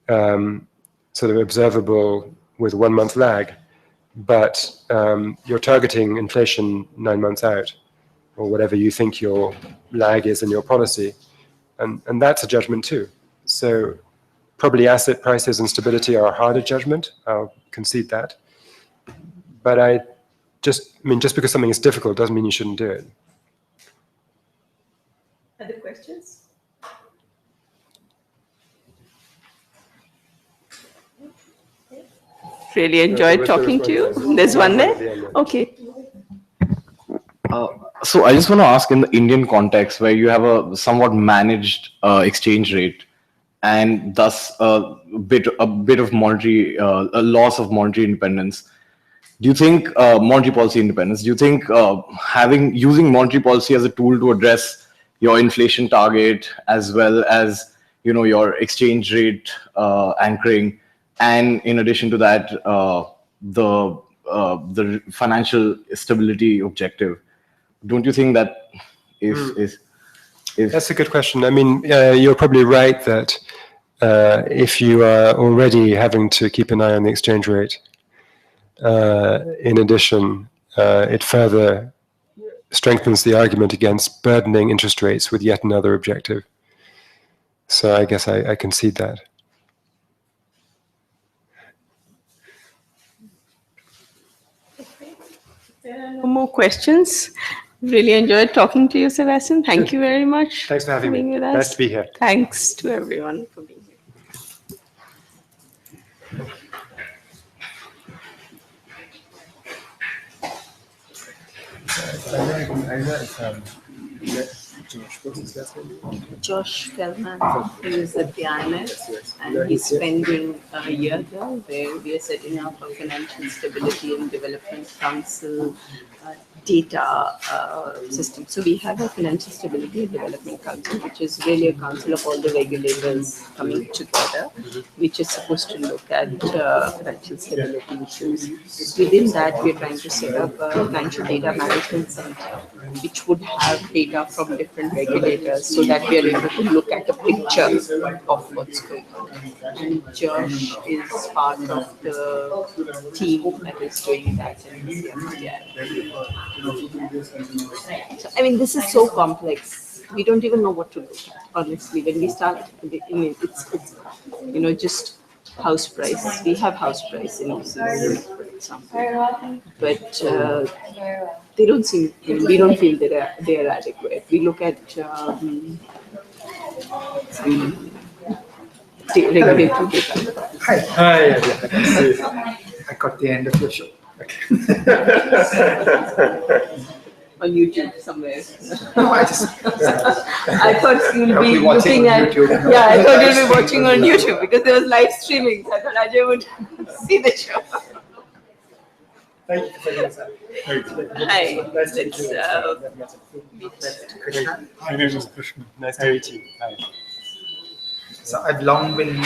sort of observable with 1 month lag, but you're targeting inflation 9 months out, or whatever you think your lag is in your policy. And that's a judgment too. So probably asset prices and stability are a harder judgment, I'll concede that. But just because something is difficult doesn't mean you shouldn't do it. Other questions? Really enjoyed talking to you. There's one there? Okay. So I just want to ask, in the Indian context, where you have a somewhat managed exchange rate, and thus a bit of monetary, a loss of monetary independence. Do you think monetary policy independence? Do you think using monetary policy as a tool to address your inflation target, as well as your exchange rate anchoring, and in addition to that, the financial stability objective? Don't you think that is That's a good question. I mean, you're probably right that if you are already having to keep an eye on the exchange rate, in addition, it further strengthens the argument against burdening interest rates with yet another objective. So I guess I concede that. No more questions. Really enjoyed talking to you, Sebastian. Thank you very much. Thanks for having me. Being with us. Nice to be here. Thanks to everyone for being here. Josh Feldman, who is at the IMF, and he's spending a year there where we are setting up a Financial Stability and Development Council data system. So we have a Financial Stability and Development Council, which is really a council of all the regulators coming together, which is supposed to look at financial stability issues. Within that, we're trying to set up a financial data management center, which would have data from different regulators so that we are able to look at a picture of what's going on. And Josh is part of the team that is doing that in the CMDI. So, I mean, this is so complex. We don't even know what to look at, honestly. When we start, it's just house price. We have house price indices, for example, but they don't seem. We don't feel they are adequate. We look at regulatory data. Hi. I got the end of your show. On YouTube somewhere. No, I just. I thought you'll be looking at. YouTube. Yeah, I thought you'll be watching on YouTube because there was live streaming. So I thought Ajay would see the show. Thank you for taking this out. Hi. Nice to meet you. Krishna. My name is Krishna. Nice to meet you. Hi. So I've long been